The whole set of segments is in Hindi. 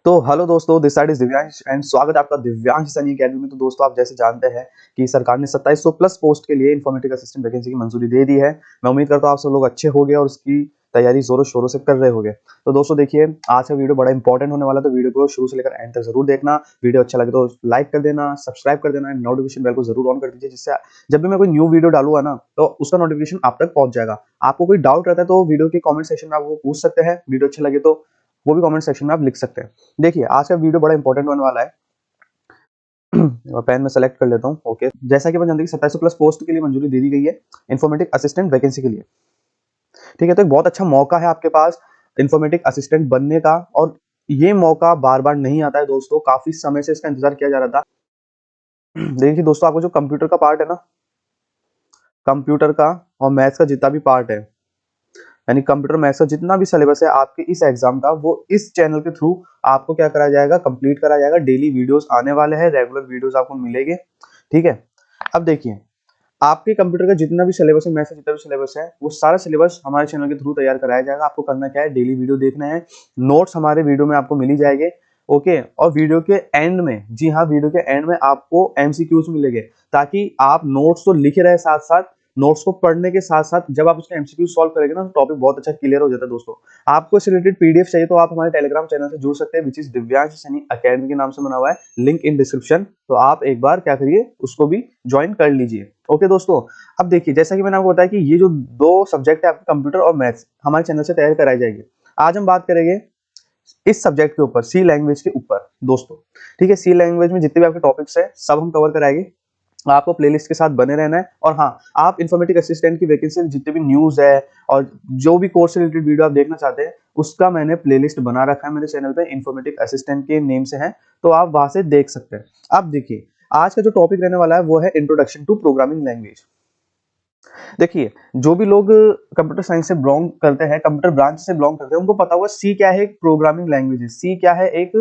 तो हेलो दोस्तों, this side is Divyansh and स्वागत है आपका दिव्यांश सैनी अकेडमी में। तो दोस्तों, आप जैसे जानते हैं कि सरकार ने 2700 प्लस पोस्ट के लिए इन्फॉर्मेटिक असिस्टेंट वैकेंसी की मंजूरी दे दी है। मैं उम्मीद करता हूँ आप सब लोग अच्छे हो गए और उसकी तैयारी जोरों शोरों से कर रहे होंगे। तो दोस्तों देखिए, आज का वीडियो बड़ा इंपॉर्टेंट होने वाला है, तो वीडियो को शुरू से लेकर एंड तक जरूर देखना। वीडियो अच्छा लगे तो लाइक कर देना, सब्सक्राइब कर देना एंड नोटिफिकेशन बेल को जरूर ऑन कर दीजिए, जिससे जब भी मैं कोई न्यू वीडियो डालूंगा ना तो उसका नोटिफिकेशन आप तक पहुंच जाएगा। आपको कोई डाउट रहता है तो वीडियो के कमेंट सेक्शन में आप वो पूछ सकते हैं। वीडियो अच्छा लगे तो वो भी कमेंट सेक्शन में आप लिख सकते हैं। देखिए, आज का वीडियो बड़ा इंपॉर्टेंट होने वाला है। पेन में सेलेक्ट कर लेता हूँ। ओके, जैसा कि अपन जानते हैं कि 2700 प्लस पोस्ट के लिए मंजूरी दे दी गई है इन्फॉर्मेटिक असिस्टेंट वैकेंसी के लिए। ठीक है, तो एक बहुत अच्छा मौका है आपके पास इन्फॉर्मेटिक असिस्टेंट बनने का, और ये मौका बार बार नहीं आता है दोस्तों। काफी समय से इसका इंतजार किया जा रहा था। देखिए दोस्तों, आपको जो कंप्यूटर का पार्ट है ना, कंप्यूटर का और मैथ्स का जितना भी पार्ट है, यानी कंप्यूटर मैथ्स का जितना भी सिलेबस है आपके इस एग्जाम का, वो इस चैनल के थ्रू आपको क्या कराया जाएगा, कंप्लीट कराया जाएगा। डेली वीडियोस आने वाले हैं, रेगुलर वीडियोस आपको मिलेंगे। ठीक है, अब देखिए, आपके कंप्यूटर का जितना भी सिलेबस है, मैथ्स का जितना भी सिलेबस है, वो सारा सिलेबस हमारे चैनल के थ्रू तैयार कराया जाएगा। आपको करना क्या है, डेली वीडियो देखना है, नोट्स हमारे वीडियो में आपको मिल ही जाएंगे। ओके, और वीडियो के एंड में, जी हाँ, वीडियो के एंड में आपको एमसीक्यूज मिलेंगे, ताकि आप नोट्स तो लिखे रहे, साथ साथ नोट्स को पढ़ने के साथ साथ जब आप उसके एमसीक्यू सॉल्व करेंगे ना, तो टॉपिक बहुत अच्छा क्लियर हो जाता है दोस्तों। आपको इससे रिलेटेड पीडीएफ चाहिए तो आप हमारे टेलीग्राम चैनल से जुड़ सकते हैं, which is Divyansh Saini academy के नाम से बना हुआ है, लिंक इन डिस्क्रिप्शन। तो आप एक बार क्या करिए, उसको भी ज्वाइन कर लीजिए। ओके दोस्तों, अब देखिए, जैसा कि मैंने आपको बताया कि ये जो दो सब्जेक्ट है आपके, कंप्यूटर और मैथ्स, हमारे चैनल से तैयार कराई जाएगी। आज हम बात करेंगे इस सब्जेक्ट के ऊपर, सी लैंग्वेज के ऊपर दोस्तों। ठीक है, सी लैंग्वेज में जितने भी आपके टॉपिक्स है सब हम कवर कराएंगे। आपको प्लेलिस्ट के साथ बने रहना है। और हाँ, आप इन्फॉर्मेटिक असिस्टेंट की वैकेंसी जितने भी न्यूज है और जो भी कोर्स से रिलेटेड वीडियो आप देखना चाहते हैं, उसका मैंने प्लेलिस्ट बना रखा है मेरे चैनल पे, इन्फॉर्मेटिक असिस्टेंट के नेम से है, तो आप वहां से देख सकते हैं। अब देखिए, आज का जो टॉपिक रहने वाला है वो है इंट्रोडक्शन टू प्रोग्रामिंग लैंग्वेज। देखिए, जो भी लोग कंप्यूटर साइंस से बिलोंग करते हैं, कंप्यूटर ब्रांच से बिलोंग करते हैं, उनको पता होगा सी क्या है, एक प्रोग्रामिंग लैंग्वेज है। सी क्या है, एक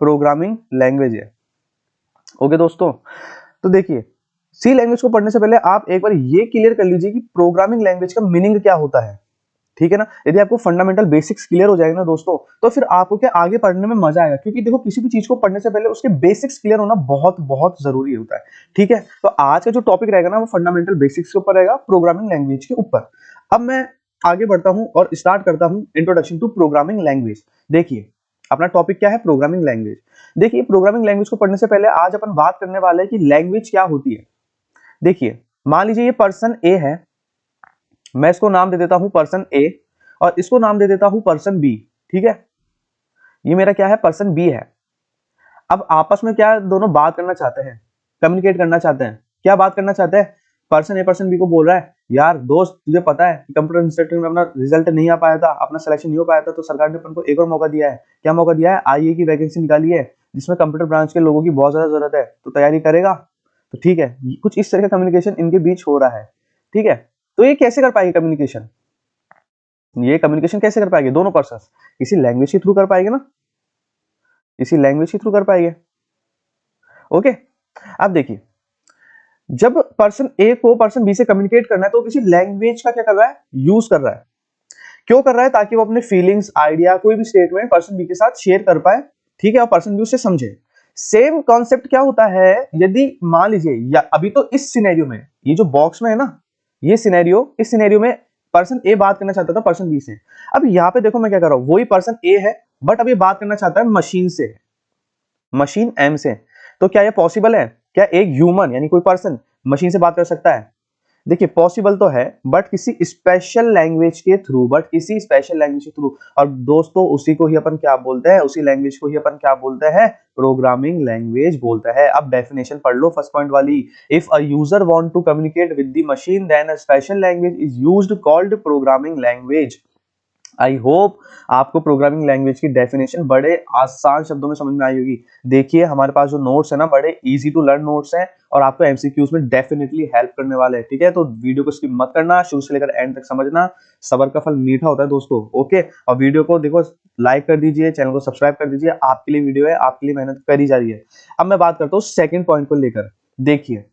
प्रोग्रामिंग लैंग्वेज है। ओके दोस्तों, तो देखिए, सी लैंग्वेज को पढ़ने से पहले आप एक बार ये क्लियर कर लीजिए कि प्रोग्रामिंग लैंग्वेज का मीनिंग क्या होता है। ठीक है ना, यदि आपको फंडामेंटल बेसिक्स क्लियर हो जाएगा ना दोस्तों, तो फिर आपको क्या आगे पढ़ने में मजा आएगा। क्योंकि देखो, किसी भी चीज को पढ़ने से पहले उसके बेसिक्स क्लियर होना बहुत बहुत जरूरी होता है। ठीक है, तो आज का जो टॉपिक रहेगा ना, वो फंडामेंटल बेसिक्स के ऊपर रहेगा, प्रोग्रामिंग लैंग्वेज के ऊपर। अब मैं आगे बढ़ता हूं और स्टार्ट करता हूं इंट्रोडक्शन टू प्रोग्रामिंग लैंग्वेज। देखिए, अपना टॉपिक क्या है, प्रोग्रामिंग लैंग्वेज। देखिए, प्रोग्रामिंग लैंग्वेज को पढ़ने से पहले आज अपन बात करने वाले हैं कि लैंग्वेज क्या होती है। देखिए, मान लीजिए ये पर्सन ए है, मैं इसको नाम दे देता हूं पर्सन ए, और इसको नाम दे देता हूं पर्सन बी। ठीक है, ये मेरा क्या है, पर्सन बी है। अब आपस में क्या दोनों बात करना चाहते हैं, कम्युनिकेट करना चाहते हैं। क्या बात करना चाहते हैं, पर्सन ए पर्सन बी को बोल रहा है, यार दोस्त, तुझे पता है कि कंप्यूटर इंस्टीट्यूट में अपना रिजल्ट नहीं आ पाया था, अपना सिलेक्शन नहीं हो पाया था, तो सरकार ने अपन को एक और मौका दिया है। क्या मौका दिया है, आईए की वैकेंसी निकाली है, जिसमें कंप्यूटर ब्रांच के लोगों की बहुत ज्यादा जरूरत है, तो तैयारी करेगा। तो ठीक है, कुछ इस तरह का कम्युनिकेशन इनके बीच हो रहा है। ठीक है, तो ये कैसे कर पाएगी कम्युनिकेशन, ये कम्युनिकेशन कैसे कर पाएंगे दोनों पर्सन, किसी लैंग्वेज के थ्रू कर पाएंगे ना, किसी लैंग्वेज के थ्रू कर पाएंगे। ओके, अब देखिए, जब पर्सन ए को पर्सन बी से कम्युनिकेट करना है, तो किसी लैंग्वेज का क्या कर रहा है, यूज कर रहा है। क्यों कर रहा है, ताकि वो अपने फीलिंग्स, आइडिया, कोई भी स्टेटमेंट पर्सन बी के साथ शेयर कर पाए। ठीक है, और पर्सन बी उसे समझे। सेम कॉन्सेप्ट क्या होता है, यदि मान लीजिए, या अभी तो इस सिनेरियो में, ये जो बॉक्स में है ना, ये सिनेरियो, इस सिनेरियो में पर्सन ए बात करना चाहता था पर्सन बी से। अब यहाँ पे देखो, मैं क्या कर रहा हूं, वही पर्सन ए है, बट अब ये बात करना चाहता है मशीन से, मशीन एम से। तो क्या ये पॉसिबल है, क्या एक ह्यूमन यानी कोई पर्सन मशीन से बात कर सकता है? देखिए, पॉसिबल तो है, बट किसी स्पेशल लैंग्वेज के थ्रू, और दोस्तों उसी को ही अपन क्या बोलते हैं, उसी लैंग्वेज को ही अपन क्या बोलते हैं, प्रोग्रामिंग लैंग्वेज बोलते हैं। अब डेफिनेशन पढ़ लो, फर्स्ट पॉइंट वाली, if a user want to communicate with the machine, then a special language is used called programming language. I hope आपको प्रोग्रामिंग लैंग्वेज की डेफिनेशन बड़े आसान शब्दों में समझ में आई होगी। देखिए, हमारे पास जो नोट्स है ना, बड़े इजी टू लर्न नोट्स हैं, और आपको एमसीक्यूज में डेफिनेटली हेल्प करने वाले हैं। ठीक है, तो वीडियो को स्किप मत करना, शुरू से लेकर एंड तक समझना। सबर का फल मीठा होता है दोस्तों। ओके, और वीडियो को देखो, लाइक कर दीजिए, चैनल को सब्सक्राइब कर दीजिए। आपके लिए वीडियो है, आपके लिए मेहनत करी जा रही है। अब मैं बात करता हूँ सेकेंड पॉइंट को लेकर। देखिए,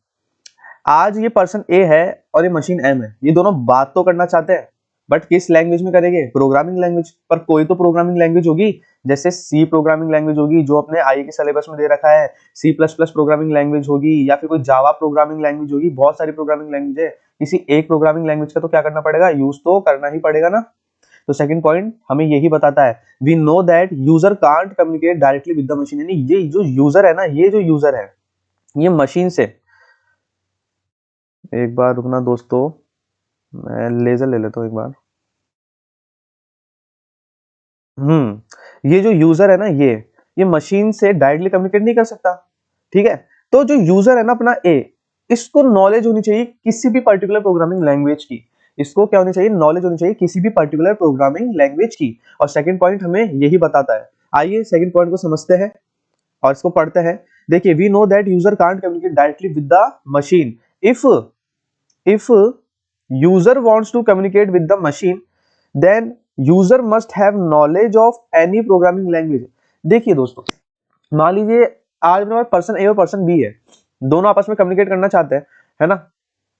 आज ये पर्सन ए है और ये मशीन एम है, ये दोनों बात तो करना चाहते हैं, बट किस लैंग्वेज में करेंगे, प्रोग्रामिंग लैंग्वेज। पर कोई तो प्रोग्रामिंग लैंग्वेज होगी जैसे सी प्रोग्रामिंग लैंग्वेज होगी जो अपने आई के सिलेबस में दे रखा है, C plus plus programming language होगी, या फिर कोई जावा प्रोग्रामिंग लैंग्वेज होगी। बहुत सारी प्रोग्रामिंग लैंग्वेज है, किसी एक प्रोग्रामिंग लैंग्वेज का तो क्या करना पड़ेगा, यूज तो करना ही पड़ेगा ना। तो सेकंड पॉइंट हमें यही बताता है, we know that user can't communicate directly with the machine, यानी ये जो यूजर है ना, ये जो यूजर है ये मशीन से, एक बार रुकना दोस्तों, मैं लेजर ले लेता हूँ एक बार। ये जो यूजर है ना, ये मशीन से डायरेक्टली कम्युनिकेट नहीं कर सकता, ठीक है। तो जो यूजर है ना अपना ए, इसको नॉलेज होनी चाहिए किसी भी पर्टिकुलर प्रोग्रामिंग लैंग्वेज की। इसको क्या होनी चाहिए, नॉलेज होनी चाहिए किसी भी पर्टिकुलर प्रोग्रामिंग लैंग्वेज की। और सेकंड पॉइंट हमें यही बताता है। आइए सेकंड पॉइंट को समझते हैं और इसको पढ़ते हैं। देखिए, we know that user can't communicate directly with the machine if user wants to communicate with the machine then user must have knowledge of any programming language। देखिए दोस्तों, मान लीजिए आज मेरे पास पर्सन ए और पर्सन बी है, दोनों आपस में कम्युनिकेट करना चाहते हैं, है ना।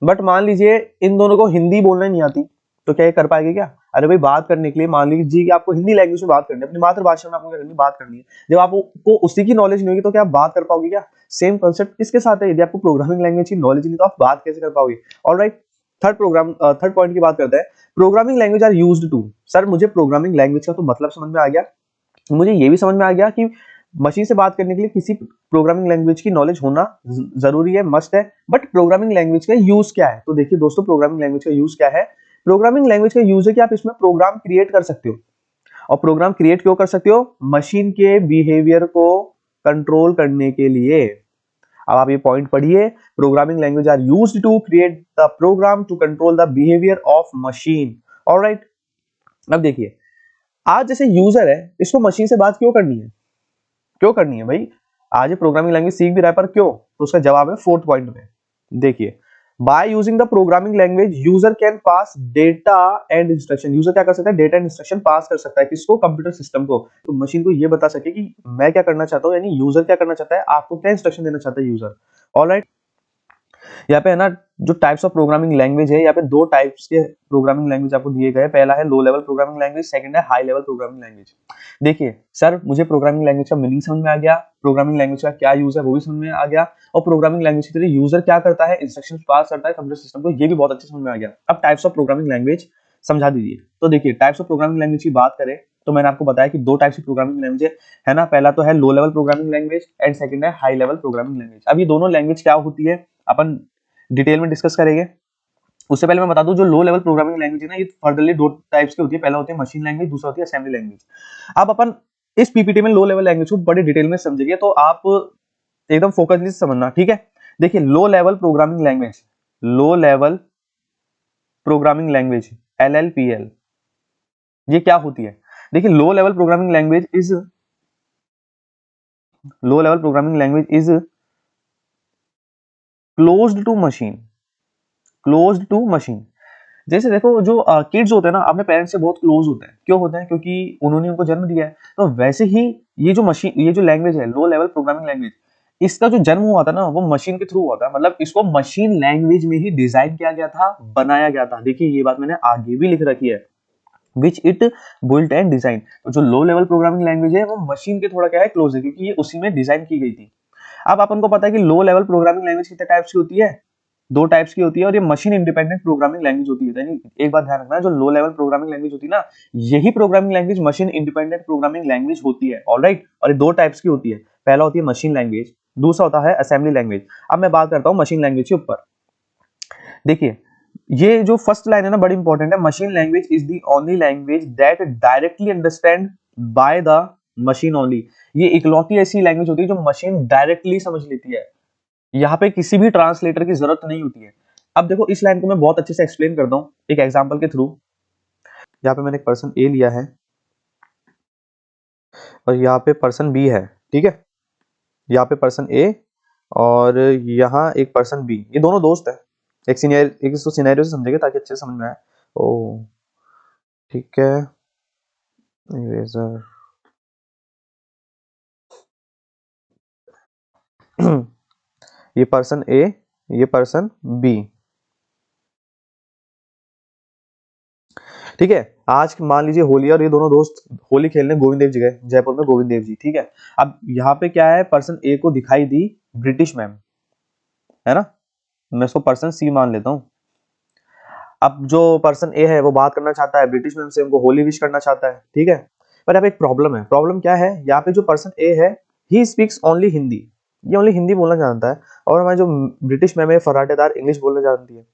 बट मान लीजिए इन दोनों को हिंदी बोलना ही नहीं आती, तो क्या ये कर पाएंगे क्या? अरे भाई, बात करने के लिए मान लीजिए कि आपको हिंदी लैंग्वेज में बात करनी है, अपनी मातृभाषा में आपको हिंदी बात करनी है, जब आपको उसी की नॉलेज नहीं होगी तो क्या आप बात कर पाओगे क्या? सेम कॉन्सेप्ट इसके साथ है, यदि आपको प्रोग्रामिंग लैंग्वेज की नॉलेज नहीं तो आप बात कैसे कर पाओगे? ऑलराइट, थर्ड पॉइंट की बात करते हैं। Programming language are used to, sir मुझे प्रोग्रामिंग लैंग्वेज का तो मतलब समझ में आ गया, मुझे ये भी समझ में आ गया कि मशीन से बात करने के लिए किसी प्रोग्रामिंग लैंग्वेज की नॉलेज होना जरूरी है, मस्ट है। बट प्रोग्रामिंग लैंग्वेज का यूज क्या है? तो देखिए दोस्तों, प्रोग्रामिंग लैंग्वेज का यूज क्या है? प्रोग्रामिंग लैंग्वेज का यूज है कि आप इसमें प्रोग्राम क्रिएट कर सकते हो। और प्रोग्राम क्रिएट क्यों कर सकते हो? मशीन के बिहेवियर को कंट्रोल करने के लिए। अब आप ये पॉइंट पढ़िए, programming language are used to create the program to control the behaviour of machine. Alright, अब देखिए, आज जैसे यूजर है, इसको मशीन से बात क्यों करनी है? क्यों करनी है भाई? आज ये प्रोग्रामिंग लैंग्वेज सीख भी रहा है, पर क्यों? तो उसका जवाब है फोर्थ पॉइंट में। देखिए, by using the programming language user can pass data and instruction. User क्या कर सकता है? डेटा एंड इंस्ट्रक्शन पास कर सकता है। किसको? कंप्यूटर सिस्टम को। तो मशीन को ये बता सके कि मैं क्या करना चाहता हूँ, यानी यूजर क्या करना चाहता है, आपको क्या इंस्ट्रक्शन देना चाहता है यूजर। ऑलराइट, यहाँ पे है ना, जो टाइप्स ऑफ प्रोग्रामिंग लैंग्वेज है, यहाँ पे दो टाइप्स के प्रोग्रामिंग लैंग्वेज आपको दिए गए। पहला है लो लेवल प्रोग्रामिंग लैंग्वेज, सेकंड है हाई लेवल प्रोग्रामिंग लैंग्वेज। देखिए सर, मुझे प्रोग्रामिंग लैंग्वेज का मीनिंग समझ में आ गया, प्रोग्रामिंग लैंग्वेज का क्या यूज है वो भी समझ में आ गया, और प्रोग्रामिंग लैंग्वेज के जरिए यूजर क्या करता है, इंस्ट्रक्शंस पास करता है कंप्यूटर सिस्टम को, ये भी बहुत अच्छे समझ में आ गया। अब टाइप्स ऑफ प्रोग्रामिंग लैंग्वेज समझा दीजिए। तो देखिए, टाइप्स ऑफ प्रोग्रामिंग लैंग्वेज की बात करें तो मैंने आपको बताया कि दो टाइप्स की प्रोग्रामिंग लैंग्वेज है ना। पहला तो है लो level programming language and second है हाई लेवल प्रोग्रामिंग लैंग्वेज। अब ये दोनों लैंग्वेज क्या होती है अपन डिटेल में डिस्कस करेंगे। उससे पहले मैं बता दूं, जो लो लेवल प्रोग्रामिंग लैंग्वेज है ना, ये फर्दरली दो टाइप्स की होती है। पहला होती है मशीन लैंग्वेज, दूसरा होती है असेंबली लैंग्वेज। अब अपन इस पीपीटी में लो लेवल लैंग्वेज को बड़े डिटेल में समझेंगे, तो आप एकदम फोकसली समझना, ठीक है। देखिए, low level programming language, low level programming language LLPL, ये क्या होती है? देखिए, low level programming language is, low level programming language is closed to machine, closed to machine. जैसे देखो, जो किड्स होते हैं ना, अपने पेरेंट्स से बहुत क्लोज होते हैं। क्यों होते हैं? क्योंकि उन्होंने उनको जन्म दिया है। तो वैसे ही ये जो लैंग्वेज है, लो लेवल प्रोग्रामिंग लैंग्वेज, इसका जो जन्म हुआ था ना, वो मशीन के थ्रू हुआ था। मतलब इसको मशीन लैंग्वेज में ही डिजाइन किया गया था, बनाया गया था। देखिए, ये बात मैंने आगे भी लिख रखी है, which it built and design. तो जो लो लेवल प्रोग्रामिंग लैंग्वेज है, वो मशीन के थोड़ा क्या है, क्लोज है, क्योंकि ये उसी में डिजाइन की गई थी। अब अपन को पता है कि लो लेवल प्रोग्रामिंग लैंग्वेज कितने टाइप्स की होती है? दो टाइप्स की होती है, और ये मशीन इंडिपेंडेंट प्रोग्रामिंग लैंग्वेज होती है। यानी एक बात ध्यान रखना, जो लो लेवल प्रोग्रामिंग लैंग्वेज होती है ना, यही programming language machine independent programming language होती है। ऑलराइट, और ये दो टाइप्स की होती है। पहला होती है मशीन लैंग्वेज, दूसरा होता है असेंबली लैंग्वेज। अब मैं बात करता हूँ मशीन लैंग्वेज के ऊपर। देखिए, ये जो फर्स्ट लाइन है ना, बड़ी इंपॉर्टेंट है। Machine language is the only language that directly understand by the machine only. ये इकलौती ऐसी लैंग्वेज होती है जो मशीन डायरेक्टली समझ लेती है, यहाँ पे किसी भी ट्रांसलेटर की जरूरत नहीं होती है। अब देखो, इस लाइन को मैं बहुत अच्छे से एक्सप्लेन करता हूँ एक एग्जांपल के थ्रू। यहाँ पे मैंने एक पर्सन ए लिया है और यहाँ पे पर्सन बी है, ठीक है। यहाँ पे पर्सन ए और यहाँ एक पर्सन बी, ये दोनों दोस्त है। एक इसको सिनेरियो से समझेंगे ताकि अच्छे से समझ में आए। ओ, ठीक है, इरेजर। ये पर्सन ए, ये पर्सन बी। ठीक है। आज मान लीजिए होली और ये दोनों दोस्त होली खेलने गोविंद देव जी गए, जयपुर में गोविंद देव जी, ठीक है। अब यहाँ पे क्या है, पर्सन ए को दिखाई दी ब्रिटिश मैम, है ना, मैं इसको पर्सन सी मान लेता हूँ। अब जो पर्सन ए है वो बात करना चाहता है ब्रिटिश मैम से, उनको होली विश करना चाहता है, ठीक है। पर यहाँ पे एक प्रॉब्लम है। प्रॉब्लम क्या है, यहाँ पे जो पर्सन ए है ही स्पीक्स ओनली हिंदी, ये ओनली हिंदी बोलना जानता है, और हमारे जो ब्रिटिश मैम है फर्राटेदार इंग्लिश बोलना जानती है।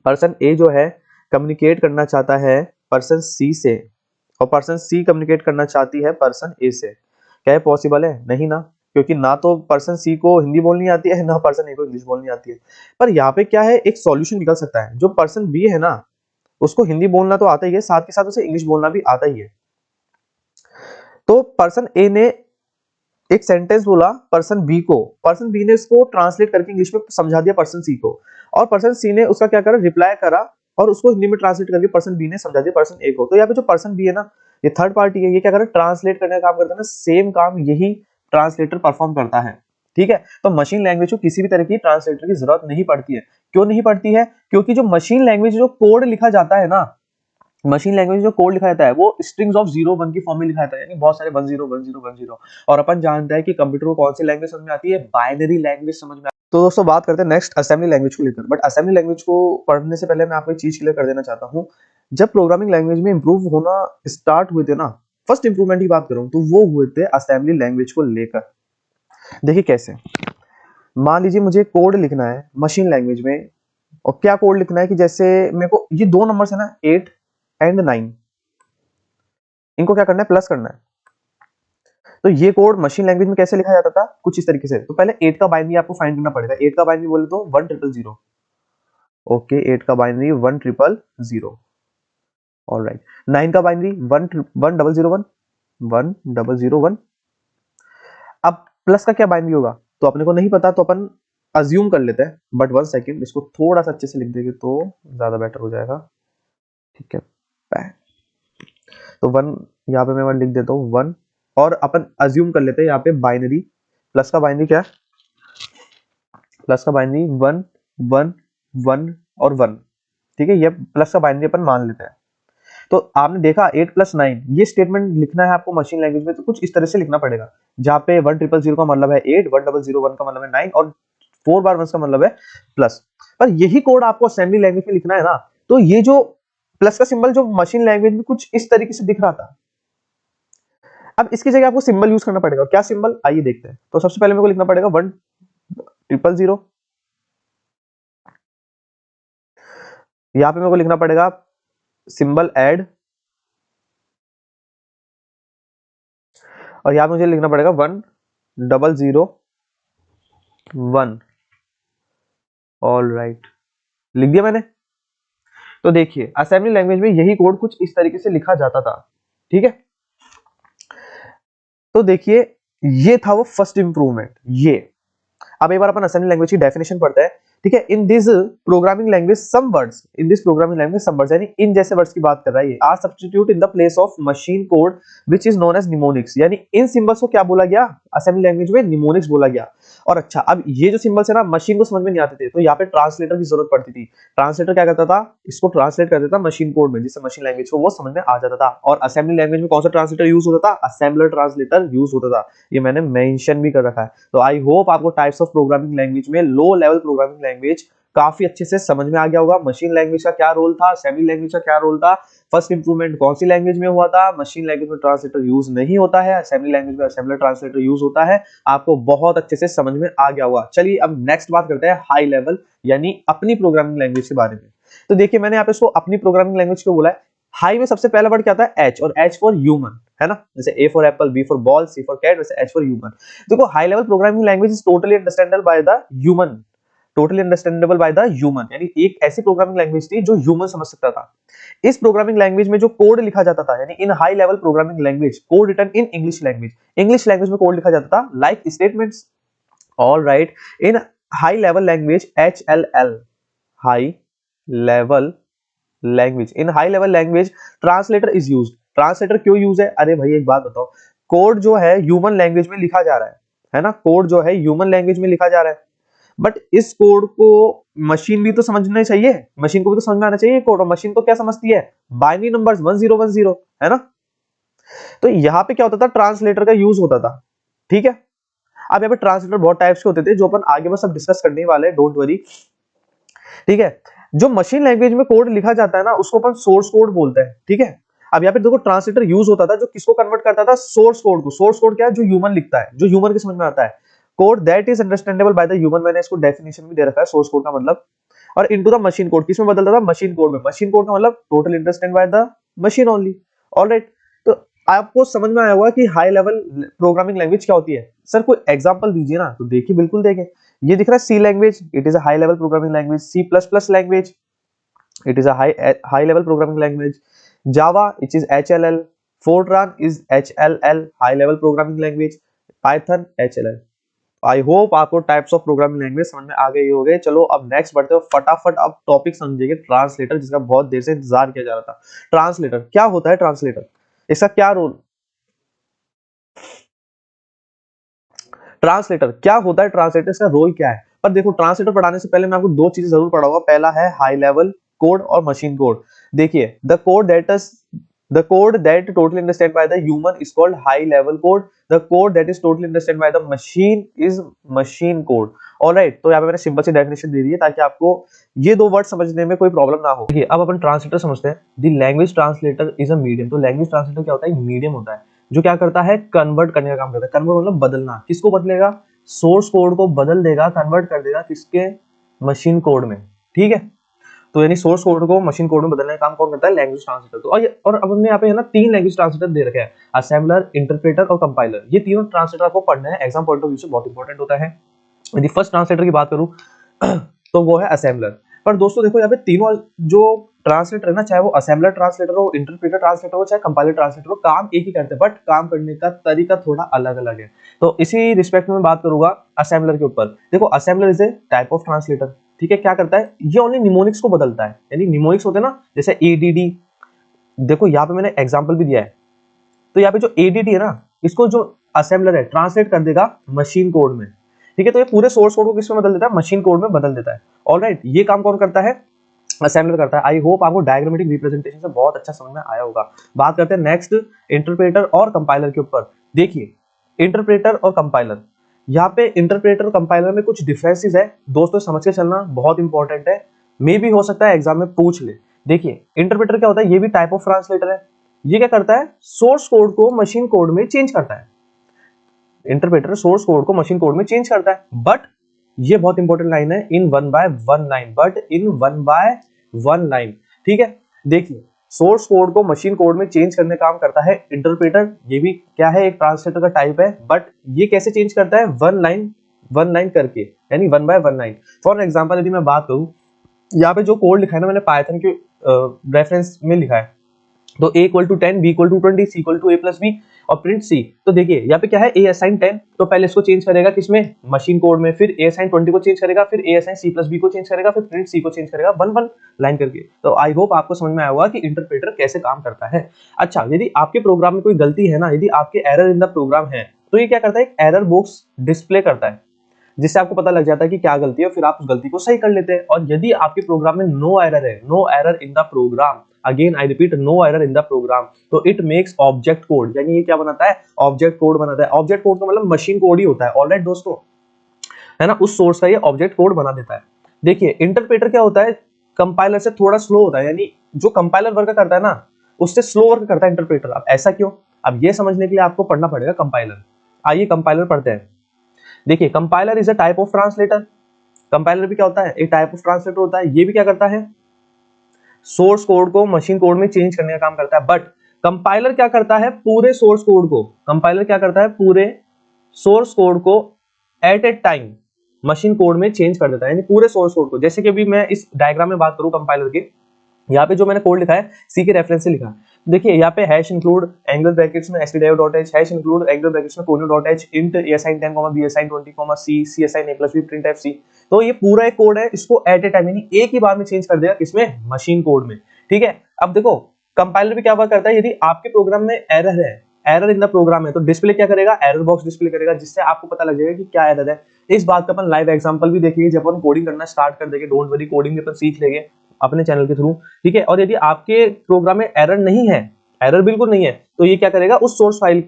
पर्सन ए जो है कम्युनिकेट करना चाहता है पर्सन सी से, और पर्सन सी कम्युनिकेट करना चाहती है पर्सन ए से। क्या ये पॉसिबल है? नहीं ना, क्योंकि ना तो पर्सन सी को हिंदी बोलनी आती है, ना पर्सन ए को इंग्लिश बोलनी आती है। पर यहाँ पे क्या है, एक सॉल्यूशन निकल सकता है। जो पर्सन बी है ना, उसको हिंदी बोलना तो आता ही है, साथ के साथ उसे इंग्लिश बोलना भी आता ही है। तो पर्सन ए ने एक सेंटेंस बोला पर्सन बी को, पर्सन बी ने इसको ट्रांसलेट करके इंग्लिश में समझा दिया पर्सन सी को, और पर्सन सी ने उसका क्या करा, रिप्लाई करा, और उसको हिंदी में ट्रांसलेट करके पर्सन बी ने समझा दिया पर्सन ए को। तो यहाँ पे जो पर्सन बी है ना, ये थर्ड पार्टी है, ये क्या कर रहा है, ट्रांसलेट करने का काम करता है ना, सेम काम यही ट्रांसलेटर परफॉर्म करता है, ठीक है। तो मशीन लैंग्वेज को किसी भी तरह की ट्रांसलेटर की जरूरत नहीं पड़ती है। क्यों नहीं पड़ती है? क्योंकि जो मशीन लैंग्वेज जो कोड लिखा जाता है ना, मशीन लैंग्वेज जो कोड लिखा जाता है वो स्ट्रिंग्स ऑफ 0 1 की फॉर्म में लिखा जाता है, यानी बहुत सारे 1 0 1 0 1 0। और अपन जानते हैं कि कंप्यूटर को कौन सी लैंग्वेज समझ में आती है, बाइनरी लैंग्वेज समझ में आती है। तो दोस्तों बात करते हैं नेक्स्ट असेंबली लैंग्वेज को लेकर। बट असेंबली लैंग्वेज को पढ़ने से पहले मैं आपको एक चीज क्लियर कर देना चाहता हूँ। जब प्रोग्रामिंग लैंग्वेज में इंप्रूव होना स्टार्ट हुए थे ना, फर्स्ट इंप्रूवमेंट की बात करूं तो वो हुए थे असेंबली लैंग्वेज को लेकर। देखिए कैसे, मान लीजिए मुझे कोड लिखना है मशीन लैंग्वेज में, और क्या कोड लिखना है कि जैसे मेरे को ये दो नंबर है ना 8 एंड 9, इनको क्या करना है, प्लस करना है। तो ये कोड मशीन लैंग्वेज में कैसे लिखा जाता था, कुछ इस तरीके से। तो पहले 8 का बाइनरी आपको फाइंड करना पड़ेगा। 8 का बाइनरी बोले तो 1000। ओके, 8 का बाइनरी 1000। ऑलराइट। 9 का बाइनरी 1001 1001। अब प्लस का क्या बाइनरी होगा तो अपने को नहीं पता, तो अपन अज्यूम कर लेते हैं। बट 1 सेकेंड, इसको थोड़ा सा अच्छे से लिख देंगे तो ज्यादा बेटर हो जाएगा, ठीक है। तो 1 यहाँ पे मैं लिख देता हूँ 1, और अपन अज्यूम कर लेते हैं यहाँ पे बाइनरी, प्लस का बाइनरी क्या है, प्लस का बाइनरी 1 1 1 और 1, ठीक है। ये प्लस का बाइनरी अपन मान लेते हैं। तो आपने देखा 8 + 9 ये स्टेटमेंट लिखना है आपको मशीन लैंग्वेज में, तो कुछ इस तरह से लिखना पड़ेगा, जहाँ पे 1000 का मतलब है 8, 1001 का मतलब है 9, और 4 बार 1 का मतलब है प्लस। पर यही कोड आपको असेंबली लैंग्वेज में लिखना है ना, तो ये जो प्लस का सिंबल जो मशीन लैंग्वेज में कुछ इस तरीके से दिख रहा था, अब इसकी जगह आपको सिंबल यूज करना पड़ेगा। क्या सिंबल, आइए देखते हैं। तो सबसे पहले मेरे को लिखना पड़ेगा 1000, यहां पे मेरे को लिखना पड़ेगा सिंबल ऐड, और यहां पे मुझे लिखना पड़ेगा 1001। ऑलराइट, लिख दिया मैंने। तो देखिए असेंबली लैंग्वेज में यही कोड कुछ इस तरीके से लिखा जाता था, ठीक है। तो देखिए ये था वो फर्स्ट इंप्रूवमेंट, ये। अब एक बार अपन असेंबली लैंग्वेज की डेफिनेशन पढ़ते हैं, ठीक है। In this programming language some words, in this programming language some words, यानी इन जैसे वर्ड्स की बात कर रहा है ये, are substitute in the place of machine code which is known as mnemonics, यानी इन सिंबल्स को क्या बोला गया असेंबली लैंग्वेज में, निमोनिक्स बोला गया। और अच्छा, अब ये जो सिंबल्स है ना मशीन को समझ में नहीं आते थे, तो यहाँ पे ट्रांसलेटर की जरूरत पड़ती थी। ट्रांसलेटर क्या करता था, इसको ट्रांसलेट कर देता मशीन कोड में, जिससे मशीन लैंग्वेज को वो समझ में आ जाता था। और असेंबली लैंग्वेज में कौन सा ट्रांसलेटर यूज होता था, असेंबलर ट्रांसलेटर यूज होता था, ये मैंने मेंशन भी कर रखा है। तो आई होप आपको टाइप्स ऑफ प्रोग्रामिंग लैंग्वेज में लो लेवल प्रोग्रामिंग लैंग्वेज काफी अच्छे से समझ में आ गया होगा। मशीन लैंग्वेज का क्या रोल था, असेंबली लैंग्वेज का क्या रोल था, फर्स्ट इंप्रूवमेंट कौन सी लैंग्वेज में हुआ था। मशीन लैंग्वेज में ट्रांसलेटर यूज नहीं होता है, असेंबली लैंग्वेज में असेंबलर ट्रांसलेटर यूज होता है। आपको बहुत अच्छे से समझ में आ गया होगा। चलिए अब नेक्स्ट बात करते हैं हाई लेवल, यानी अपनी प्रोग्रामिंग लैंग्वेज के बारे में। तो देखिए मैंने यहाँ पे इसको अपनी प्रोग्रामिंग लैंग्वेज क्यों बोला है। हाई में सबसे पहला वर्ड क्या आता है, एच, और एच फॉर ह्यूमन, है ना, जैसे A for apple, B for ball, C for cat, वैसे एच फॉर ह्यूमन। देखो high level programming language is totally understandable by the human, totally understandable by the human, यानी एक ऐसी प्रोग्रामिंग लैंग्वेज थी जो ह्यूमन समझ सकता था। इस प्रोग्रामिंग लैंग्वेज में जो कोड लिखा जाता था, यानी in high level programming language code written in English language, English language में कोड लिखा जाता था like statements. Alright, in high level language HLL, high level language, in high level language translator is used. Translator क्यों यूज है, अरे भाई एक बात बताओ, कोड जो है ह्यूमन लैंग्वेज में लिखा जा रहा है ना, कोड जो है ह्यूमन लैंग्वेज में लिखा जा रहा है। बट इस कोड को मशीन भी तो समझना चाहिए, मशीन को भी तो समझ में आना चाहिए कोड, और मशीन तो क्या समझती है, बाइनरी नंबर्स 1010, है ना। तो यहाँ पे क्या होता था, ट्रांसलेटर का यूज होता था, ठीक है। अब यहाँ पे ट्रांसलेटर बहुत टाइप्स के होते थे, जो अपन आगे बस अब डिस्कस करने वाले हैं, डोंट वरी, ठीक है। जो मशीन लैंग्वेज में कोड लिखा जाता है ना, उसको अपन सोर्स कोड बोलते हैं, ठीक है। अब यहाँ पे देखो ट्रांसलेटर यूज होता था, जो किसको कन्वर्ट करता था, सोर्स कोड को। सोर्स कोड क्या है, जो ह्यूमन लिखता है, जो ह्यूमन के समझ में आता है, code that is understandable by the human. मैंने इसको डेफिनेशन भी दे रखा है सोर्स कोड का मतलब। और इनटू द मशीन कोड, किसमें बदलता था, मशीन कोड में। मशीन कोड का मतलब total understand by the machine only. Alright, तो आपको समझ में आया होगा कि हाई लेवल प्रोग्रामिंग लैंग्वेज क्या होती है। सर कोई एग्जांपल दीजिए ना, तो देखिए बिल्कुल देखें। ये दिख रहा है C language, it is a high level programming language. C plus plus language, it is a high level programming language. Java, which is HLL. Fortran is HLL, high level programming language. Python HLL. I hope आपको टाइप्स ऑफ प्रोग्रामिंग लैंग्वेज समझ में आ गई होगी। चलो अब नेक्स्ट बढ़ते हो फटाफट। अब टॉपिक समझिए ट्रांसलेटर, जिसका बहुत देर से इंतजार किया जा रहा था। ट्रांसलेटर क्या होता है, ट्रांसलेटर इसका क्या रोल, ट्रांसलेटर क्या होता है, ट्रांसलेटर का रोल क्या है। पर देखो ट्रांसलेटर पढ़ाने से पहले मैं आपको दो चीजें जरूर पढ़ाऊंगा। पहला है हाई लेवल कोड और मशीन कोड। देखिए the code that totally understand by the human is called high level code. The code that is totally understand by the machine is machine code. Alright, तो यहाँ पे मैंने सिंपल सी डेफिनेशन दे दी है ताकि आपको ये दो वर्ड समझने में कोई प्रॉब्लम ना हो। देखिए अब अपन ट्रांसलेटर समझते हैं। The language translator is a medium. तो लैंग्वेज ट्रांसलेटर क्या होता है, मीडियम होता है, जो क्या करता है, कन्वर्ट करने का काम करता है। कन्वर्ट मतलब बदलना। किसको बदलेगा, सोर्स कोड को बदल देगा, कन्वर्ट कर देगा किसके, मशीन कोड में, ठीक है। तो यानी सोर्स कोड को मशीन कोड में बदलने का काम कौन करता है, लैंग्वेज ट्रांसलेटर। तो और अब हमने यहाँ पे है ना 3 लैंग्वेज ट्रांसलेटर दे रखे हैं, असेंबलर, इंटरप्रेटर और कंपाइलर। ये तीनों ट्रांसलेटर आपको पढ़ना है, एग्जाम पॉइंट ऑफ व्यू से बहुत इंपॉर्टेंट होता है। यदि फर्स्ट ट्रांसलेटर की बात करूं तो वो है असेंबलर। पर दोस्तों देखो यहाँ पे तीनों जो ट्रांसलेटर है ना, चाहे वो असेंबलर ट्रांसलेटर हो, इंटरप्रेटर ट्रांसलेटर हो, चाहे कंपाइलर ट्रांसलेटर हो, काम एक ही करते हैं, बट काम करने का तरीका थोड़ा अलग अलग है। तो इसी रिस्पेक्ट में बात करूंगा असेंबलर के ऊपर। देखो assembler is a type of translator, ठीक है। क्या करता है, ये ओनली निमोनिक्स को बदलता है। यानी निमोनिक्स होते हैं ना, जैसे एडीडी। देखो यहाँ पे मैंने एग्जाम्पल भी दिया है। तो यहाँ पे जो एडीडी है ना, इसको जो असेंबलर है ट्रांसलेट कर देगा मशीन कोड में, ठीक है। तो ये पूरे सोर्स कोड को किसमें बदल देता है, मशीन कोड में बदल देता है। ऑलराइट, ये काम कौन करता है, असेंबलर करता है। आई होप आपको डायग्रामेटिक रिप्रेजेंटेशन से बहुत अच्छा समझ में आया होगा। बात करते हैं नेक्स्ट इंटरप्रेटर और कंपाइलर के ऊपर। देखिए इंटरप्रेटर और कंपाइलर, यहाँ पे इंटरप्रेटर और कंपाइलर में कुछ डिफरेंसेस है दोस्तों, समझ के चलना बहुत इंपॉर्टेंट है। मे भी हो सकता है एग्जाम में पूछ ले। देखिए इंटरप्रेटर क्या होता है, ये भी टाइप ऑफ ट्रांसलेटर है। ये क्या करता है, सोर्स कोड को मशीन कोड में चेंज करता है। इंटरप्रेटर सोर्स कोड को मशीन कोड में चेंज करता है, बट ये बहुत इंपॉर्टेंट लाइन है, इन 1 by 1 line, but in 1 by 1 line, ठीक है। देखिए सोर्स कोड को मशीन कोड में चेंज करने का काम करता है इंटरप्रेटर। ये भी क्या है, एक ट्रांसलेटर का टाइप है, बट ये कैसे चेंज करता है, 1 लाइन करके, यानी 1 by 1 लाइन। फॉर एग्जांपल यदि मैं बात करूं, यहाँ पे जो कोड लिखा है ना मैंने पाइथन के रेफरेंस में लिखा है, तो a equal to 10, b equal to 20, c equal to a plus b और प्रिंट c। तो देखिए यहाँ पे क्या है, a असाइन 10, तो पहले इसको चेंज करेगा किसमें, मशीन कोड में, फिर a असाइन 20 को चेंज करेगा, फिर a assign c plus b को चेंज करेगा, फिर प्रिंट c को चेंज करेगा, 1 लाइन करके। तो आई होप आपको समझ में आया होगा कि इंटरप्रेटर कैसे काम करता है। अच्छा, यदि आपके प्रोग्राम में कोई गलती है ना, यदि आपके एरर इन द प्रोग्राम है, तो ये क्या करता है, एक एरर बॉक्स डिस्प्ले करता है, जिससे आपको पता लग जाता है कि क्या गलती है, फिर आप उस गलती को सही कर लेते हैं। और यदि आपके प्रोग्राम में नो एरर है, no error in the program, again I repeat, no error in the program, तो इट मेक्स ऑब्जेक्ट कोड। यानी ये क्या बनाता है, ऑब्जेक्ट कोड बनाता है। ऑब्जेक्ट कोड का मतलब मशीन कोड ही होता है। ऑलराइट दोस्तों, है ना, उस सोर्स का ये ऑब्जेक्ट कोड बना देता है। देखिए इंटरप्रेटर क्या होता है, कंपाइलर से थोड़ा स्लो होता है, यानी जो कंपाइलर वर्क करता है ना, उससे स्लो वर्क करता है इंटरप्रेटर। अब ऐसा क्यों, अब ये समझने के लिए आपको पढ़ना पड़ेगा कंपाइलर। आइए कंपाइलर पढ़ते हैं। देखिए compiler is a type of translator. Compiler भी क्या होता है, एक टाइप ऑफ ट्रांसलेटर होता है। ये भी क्या करता है, सोर्स कोड को मशीन कोड में चेंज करने का काम करता है। बट कंपाइलर क्या करता है, पूरे सोर्स कोड को, कंपाइलर क्या करता है, पूरे सोर्स कोड को at a time machine code में चेंज कर देता है, यानी पूरे सोर्स कोड को। जैसे कि अभी मैं इस डायग्राम में बात करूं कंपाइलर के, यहाँ पे जो मैंने कोड लिखा है सी के रेफरेंस से लिखा है। देखिए यहाँ पे हैश इंक्लूड एंगल ब्रैकेट्स में stdio.h, hash include angle brackets में conio.h, int a assign 10, b assign 20, c assign a plus b, print f c। तो ये पूरा एक कोड है, इसको एट ए टाइम यानी एक ही बार में चेंज कर देगा, किसमें, मशीन कोड में, ठीक है। अब देखो कंपाइलर भी क्या वर्क करता है, यदि आपके प्रोग्राम में एरर है, एरर इन द प्रोग्राम है तो डिस्प्ले क्या करेगा, एरर बॉक्स डिस्प्ले करेगा, जिससे आपको पता लग जाएगा कि क्या एरर है। इस बात का अपन लाइव एग्जांपल भी देखेंगे जब अपन कोडिंग करना स्टार्ट कर देंगे। डोंट वरी, कोडिंग भी अपन सीख लेंगे अपने चैनल के थ्रू, ठीक है। और यदि आपके प्रोग्राम में एरर नहीं है, एरर बिल्कुल नहीं है, तो ये क्या करेगा, उस सोर्स फाइल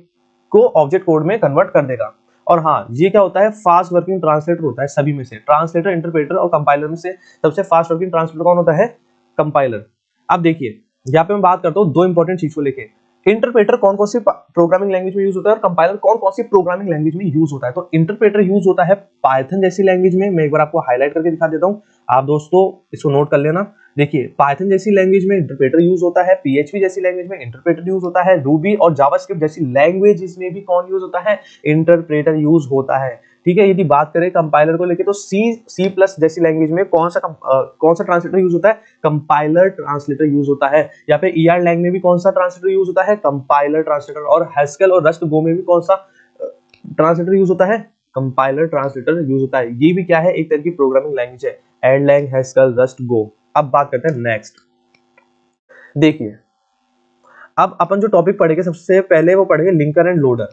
को ऑब्जेक्ट कोड में कन्वर्ट कर देगा। और हाँ, ये क्या होता है, फास्ट वर्किंग ट्रांसलेटर होता है सभी में से। ट्रांसलेटर, इंटरप्रेटर और कंपाइलर में से सबसे फास्ट वर्किंग ट्रांसलेटर कौन होता है, कंपाइलर। अब देखिए यहाँ पे मैं बात करता हूँ दो इंपॉर्टेंट चीज को लेके। इंटरप्रेटर कौन कौन सी प्रोग्रामिंग लैंग्वेज में यूज होता है और कंपाइलर कौन कौन सी प्रोग्रामिंग लैंग्वेज में यूज होता है। तो इंटरप्रेटर यूज होता है पाइथन जैसी लैंग्वेज में। मैं एक बार आपको हाईलाइट करके दिखा देता हूँ, आप दोस्तों इसको नोट कर लेना। देखिए, पाइथन जैसी लैंग्वेज में इंटरप्रेटर यूज होता है, पीएचपी जैसी लैंग्वेज में इंटरप्रेटर यूज होता है, रूबी और जावास्क्रिप्ट जैसी लैंग्वेज में भी कौन यूज होता है, इंटरप्रेटर यूज होता है, ठीक है। यदि बात करें कंपाइलर को लेके तो सी प्लस जैसी लैंग्वेज में कौन सा ट्रांसलेटर यूज होता है, कंपाइलर ट्रांसलेटर यूज होता है। या फिर ईआर लैंग्वेज में भी कौन सा ट्रांसलेटर यूज होता है, कंपाइलर ट्रांसलेटर। और हैस्केल और रस्ट गो में भी कौन सा ट्रांसलेटर यूज होता है, कंपाइलर ट्रांसलेटर यूज होता है। ये भी क्या है, एक तरह की प्रोग्रामिंग लैंग्वेज है, एडलैंग, हैस्केल, रस्ट, गो। अब बात करते हैं नेक्स्ट। देखिए, अब अपन जो टॉपिक पढ़ेंगे सबसे पहले वो पढ़ेंगे लिंकर एंड लोडर।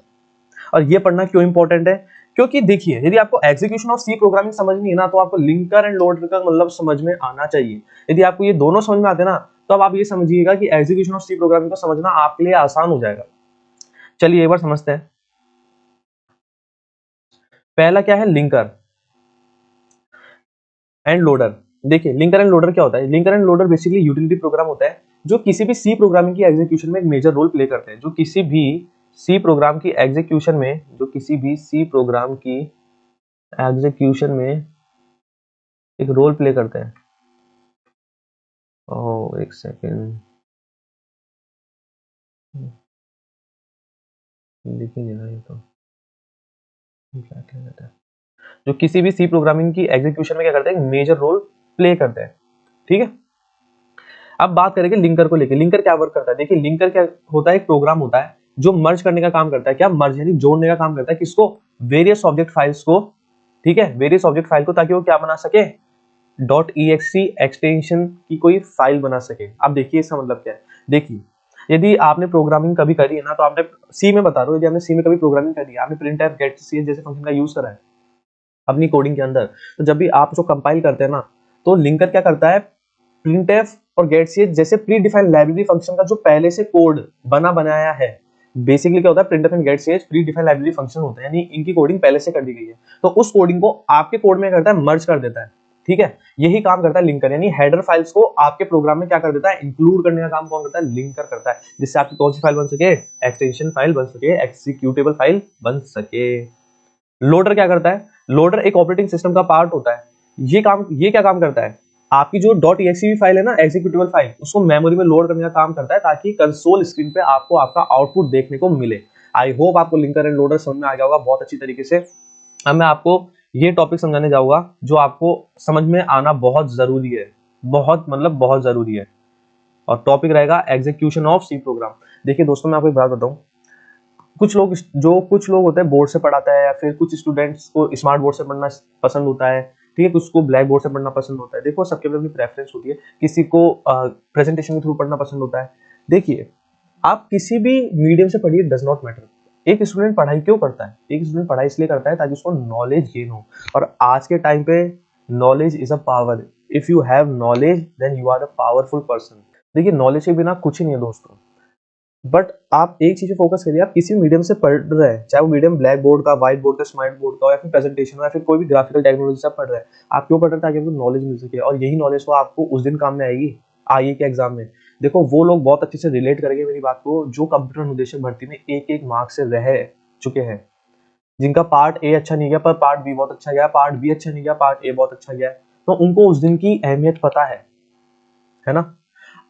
और ये पढ़ना क्यों इंपॉर्टेंट है, क्योंकि देखिए यदि आपको एग्जीक्यूशन ऑफ सी प्रोग्रामिंग समझनी है ना, तो आपको लिंकर एंड लोडर का मतलब समझ में आना चाहिए। यदि आपको ये दोनों समझ में आते हैं ना, तो अब आप ये समझिएगा कि एग्जीक्यूशन ऑफ सी प्रोग्रामिंग को समझना आपके लिए आसान हो जाएगा। चलिए एक बार समझते हैं। पहला क्या है, लिंकर एंड लोडर। देखिए, लिंकर एंड लोडर क्या होता है, linker end loader basically utility programme होता है जो किसी भी सी प्रोग्रामिंग की एग्जीक्यूशन में एक मेजर रोल प्ले करते हैं। जो किसी भी सी प्रोग्राम की एग्जीक्यूशन में, जो किसी भी सी प्रोग्राम की एग्जीक्यूशन में एक रोल प्ले करते हैं। ओह, एक सेकेंड, लिखेंगे ना ये तो क्या कहता है, जो किसी भी सी प्रोग्रामिंग की एग्जीक्यूशन में क्या करते हैं, मेजर रोल प्ले करते हैं, ठीक है। अब बात करेंगे लिंकर को लेकर। लिंकर क्या वर्क करता है, देखिए लिंकर क्या होता है, एक प्रोग्राम होता है जो मर्ज करने का काम करता है। क्या मर्ज, यानी जोड़ने का काम करता है, किसको, वेरियस ऑब्जेक्ट फाइल्स को, ठीक है, वेरियस ऑब्जेक्ट फाइल को, ताकि वो क्या बना सके, .exe एक्सटेंशन की कोई फाइल बना सके। अब देखिए इसका मतलब क्या है, देखिए यदि आपने प्रोग्रामिंग कभी करी है ना, तो आपने सी में बता रहा हूँ, यदि आपने सी में कभी प्रोग्रामिंग करी है, आपने printf get cs जैसे फंक्शन का यूज करा है अपनी कोडिंग के अंदर, तो जब भी आप उसको कंपाइल करते हैं ना, तो लिंकर क्या करता है, printf और get cs जैसे प्री डिफाइंड लाइब्रेरी फंक्शन का जो पहले से कोड बना बनाया है। बेसिकली क्या होता है, printf and get cs pre defined library function होते हैं, यानी इनकी कोडिंग पहले से कर दी गई है, तो उस कोडिंग को आपके कोड में करता है, मर्ज कर देता है, ठीक है। यही काम करता है लिंकर, यानी हेडर फाइल्स को आपके प्रोग्राम में क्या कर देता है, इंक्लूड करने का काम कौन करता है, लिंकर करता है, जिससे आपकी कौन सी फाइल बन सके, एक्सटेंशन फाइल बन सके, एक्जीक्यूटेबल फाइल बन सके। लोडर क्या करता है, लोडर एक ऑपरेटिंग सिस्टम का पार्ट होता है। ये क्या काम करता है, आपकी जो .exe फाइल है ना, एग्जीक्यूटेबल फाइल, उसको मेमोरी में लोड करने का काम करता है, ताकि कंसोल स्क्रीन पे आपको आपका आउटपुट देखने को मिले। आई होप आपको लिंकर एंड लोडर समझ में आ गया होगा बहुत अच्छी तरीके से। अब मैं आपको ये टॉपिक समझाने जाऊंगा जो आपको समझ में आना बहुत जरूरी है, बहुत मतलब बहुत जरूरी है। और टॉपिक रहेगा एग्जीक्यूशन ऑफ सी प्रोग्राम। देखिए दोस्तों, मैं आपको एक बात बताऊं, कुछ लोग होते हैं बोर्ड से पढ़ाता है, या फिर कुछ स्टूडेंट्स को स्मार्ट बोर्ड से पढ़ना पसंद होता है, ठीक है, कुछ को ब्लैक बोर्ड से पढ़ना पसंद होता है। देखो, सबके अपनी प्रेफरेंस होती है, किसी को प्रेजेंटेशन के थ्रू पढ़ना पसंद होता है। देखिए, आप किसी भी मीडियम से पढ़िए, डज नॉट मैटर। एक स्टूडेंट पढ़ाई क्यों करता है, एक स्टूडेंट पढ़ाई इसलिए करता है ताकि उसको नॉलेज गेन हो। और आज के टाइम पे knowledge is a power. If you have knowledge then you are a powerful person. देखिए, नॉलेज के बिना कुछ ही नहीं है दोस्तों। बट आप एक चीज फोकस करिए, आप किसी मीडियम से पढ़ रहे हैं, चाहे वो मीडियम ब्लैक बोर्ड का, व्हाइट बोर्ड का, स्मार्ट बोर्ड का, या फिर प्रेजेंटेशन हो, या फिर कोई भी ग्राफिकल टेक्नोलॉजी से आप पढ़ रहे हैं, आप क्यों पढ़ रहे हैं, ताकि आपको नॉलेज मिल सके। और यही नॉलेज तो आपको उस दिन काम में आएगी आईए के एग्जाम में। देखो, वो लोग बहुत अच्छे से रिलेट करेंगे मेरी बात को, जो कंप्यूटर अनुदेशक भर्ती में एक एक मार्क से रह चुके हैं, जिनका पार्ट ए अच्छा नहीं गया पर पार्ट बी बहुत अच्छा गया, पार्ट बी अच्छा नहीं गया, पार्ट ए बहुत अच्छा गया, तो उनको उस दिन की अहमियत पता है ना।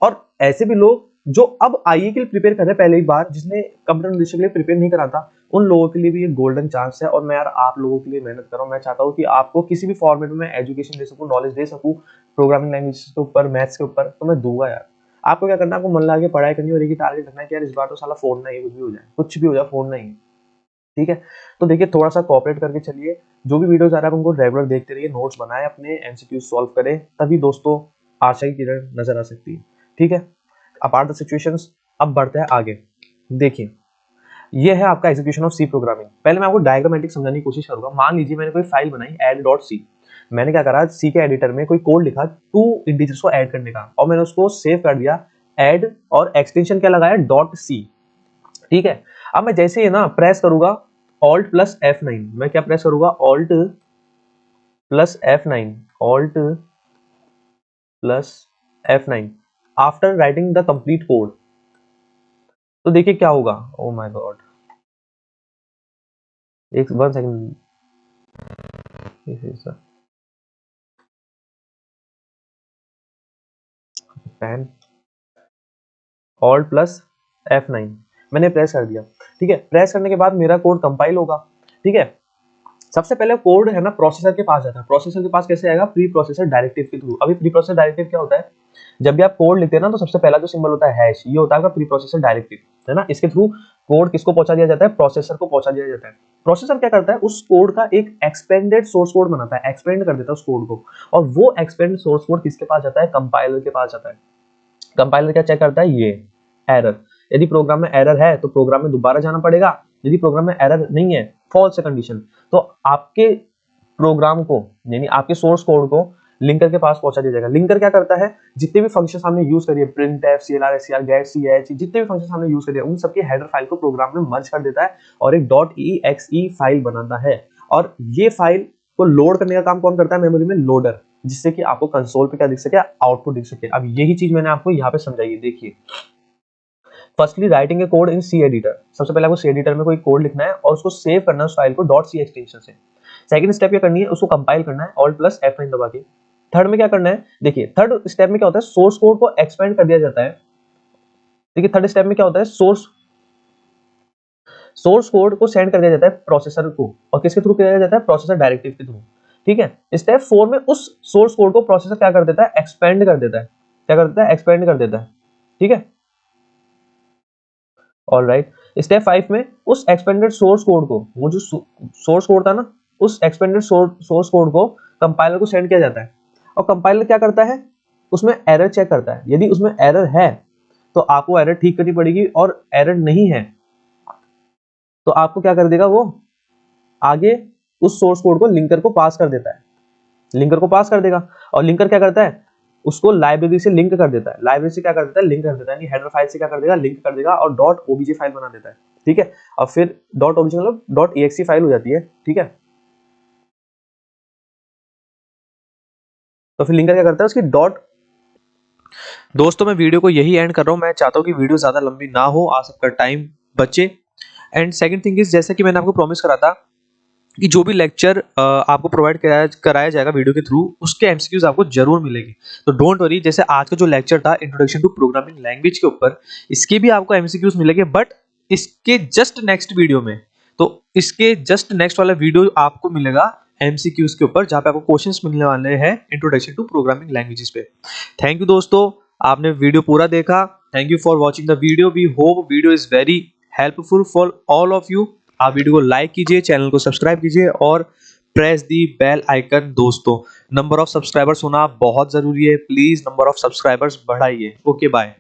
और ऐसे भी लोग जो अब आईए के लिए प्रिपेयर कर रहे हैं पहले ही बार, जिसने कंप्यूटर निदेशक के लिए प्रिपेयर नहीं करा था, उन लोगों के लिए भी ये गोल्डन चांस है। और मैं यार आप लोगों के लिए मेहनत कर रहा हूँ, मैं चाहता हूँ कि आपको किसी भी फॉर्मेट में एजुकेशन दे सकूँ, नॉलेज दे सकूँ, प्रोग्रामिंग लैंग्वेज के ऊपर, मैथ्स के ऊपर, तो मैं दूंगा यार। आपको क्या करना है, आपको मन लगा के पढ़ाई करनी है, और एक ही टारगेट रखना है कि यार इस बार तो साला फोड़ना ही है, कुछ भी हो जाए, कुछ भी हो जाए, फोड़ना ही है, ठीक है। तो देखिए, थोड़ा सा कोऑपरेट करके चलिए, जो भी वीडियोस आ रहा है उनको रेगुलर देखते रहिए, नोट्स बनाए, अपने एमसीक्यू सॉल्व करें, तभी दोस्तों आशा की किरण नजर आ सकती है, ठीक है। अपार्ट द सिचुएशंस, अब बढ़ते हैं आगे। देखिए, ये है आपका एग्जीक्यूशन ऑफ सी प्रोग्रामिंग। पहले मैं आपको डायग्रामेटिक समझाने की कोशिश करूंगा। मान लीजिए मैंने कोई फाइल बनाई add.c, मैंने क्या करा, सी के एडिटर में कोई कोड लिखा 2 इंटीजर्स को ऐड करने का, और मैंने उसको सेव कर दिया ऐड, और एक्सटेंशन क्या लगाया .c, ठीक है। अब मैं जैसे ही ना प्रेस करूंगा Alt प्लस F9, मैं क्या प्रेस करूंगा Alt plus F9, Alt plus F9 after writing the complete code, तो देखिए क्या होगा। ओ माय गॉड, एक 1 second, pen Alt plus F9 मैंने प्रेस कर दिया, ठीक है। प्रेस करने के बाद मेरा कोड कंपाइल होगा, ठीक है। सबसे पहले कोड है ना प्रोसेसर के पास जाता है। प्रोसेसर के पास कैसे आएगा, प्री प्रोसेसर डायरेक्टिव के थ्रू। अभी प्री प्रोसेसर डायरेक्टिव क्या होता है, जब भी आप कोड लिखते हैं ना तो सबसे पहला जो सिंबल होता है हैश, ये होता है आपका प्री प्रोसेसर डायरेक्टिव, है ना। इसके थ्रू कोड किसको पहुंचा दिया जाता है, प्रोसेसर को पहुंचा दिया जाता है। प्रोसेसर क्या करता है, उस कोड का एक एक्सपेंडेड सोर्स कोड बनाता है, एक्सपेंड कर देता है उस कोड को, और वो एक्सपेंड सोर्स कोड किसके पास जाता है, कंपाइलर के पास जाता है। कंपाइलर क्या चेक करता है, ये एरर, यदि प्रोग्राम में एरर है तो प्रोग्राम में दोबारा जाना पड़ेगा, यदि प्रोग्राम में एरर नहीं है, फॉल्स है कंडीशन, तो आपके प्रोग्राम को यानी आपके सोर्स कोड को लिंकर के पास पहुंचा दिया जाएगा। लिंकर क्या करता है, जितने भी फंक्शन हमने यूज करिए, printf, clr, scr, get, ch, जितने भी फंक्शन हमने यूज करिए, उन सबके हेडर फाइल को प्रोग्राम में मर्ज कर देता है और एक .exe फाइल बनाता है। और ये फाइल को लोड करने का काम कौन करता है, मेमोरी में लोडर, जिससे कि आपको कंसोल पे क्या दिख सके, आउटपुट दिख सके। अब यही चीज मैंने आपको यहाँ पे समझाई है, देखिए। Firstly writing a code in C editor, सबसे पहले आपको सी एडिटर में कोई कोड लिखना है और उसको सेव करना है उस फाइल को .c एक्सटेंशन से। सेकंड स्टेप क्या करनी है, उसको कंपाइल करना है Alt प्लस F9 दबा के। थर्ड में क्या करना है, देखिए थर्ड स्टेप में क्या होता है, सोर्स कोड को एक्सपेंड कर दिया जाता है। देखिए थर्ड स्टेप में क्या होता है, सोर्स कोड को सेंड कर दिया जाता है प्रोसेसर को, और किसके थ्रू किया जाता है, प्रोसेसर डायरेक्टिव के थ्रू, ठीक है। स्टेप 4 में उस सोर्स कोड को प्रोसेसर क्या कर देता है, एक्सपेंड कर देता है। क्या कर देता है, एक्सपेंड कर देता है, ठीक है। ऑलराइट, स्टेप 5 में उस एक्सपेंडेड सोर्स कोड को, वो जो सोर्स कोड था ना, उस एक्सपेंडेड सोर्स कोड को कंपाइलर को सेंड किया जाता है, और कंपाइलर क्या करता है, उसमें एरर चेक करता है। यदि उसमें एरर है तो आपको एरर ठीक करनी पड़ेगी, और एरर नहीं है तो आपको क्या कर देगा, वो आगे उस सोर्स कोड को लिंकर को पास कर देता है, लिंकर को पास कर देगा। और लिंकर क्या करता है, उसको लाइब्रेरी से लिंक कर देता है, लाइब्रेरी से क्या कर देता है, लिंक कर देता है, यानी हेडर फाइल से क्या कर देगा, लिंक कर देगा, और .obj फाइल बना देता है, ठीक है। और फिर .obj मतलब .exe फाइल हो जाती है, ठीक है। तो फिर लिंकर क्या करता है, उसकी दोस्तों मैं वीडियो को यही एंड कर रहा हूँ। मैं चाहता हूँ कि वीडियो ज्यादा लंबी ना हो, आ सबका टाइम बचे। एंड सेकंड थिंग इज, जैसा कि मैंने आपको प्रॉमिस करा था कि जो भी लेक्चर आपको प्रोवाइड कराया जाएगा वीडियो के थ्रू, उसके एमसीक्यूज आपको जरूर मिलेंगे। तो डोंट वरी, जैसे आज का जो लेक्चर था इंट्रोडक्शन टू प्रोग्रामिंग लैंग्वेज के ऊपर, इसके भी आपको एमसीक्यूज मिलेंगे, बट इसके जस्ट नेक्स्ट वीडियो में, तो इसके जस्ट नेक्स्ट वाला वीडियो आपको मिलेगा एमसीक्यूज के ऊपर, जहां पे आपको क्वेश्चंस मिलने वाले हैं इंट्रोडक्शन टू प्रोग्रामिंग लैंग्वेजेस पे। थैंक यू दोस्तों, आपने वीडियो पूरा देखा। Thank you for watching the video. We hope video is very helpful for all of you. आप वीडियो को लाइक कीजिए, चैनल को सब्सक्राइब कीजिए, और प्रेस दी बेल आइकन। दोस्तों नंबर ऑफ सब्सक्राइबर्स होना बहुत जरूरी है, प्लीज नंबर ऑफ सब्सक्राइबर्स बढ़ाइए। Okay bye.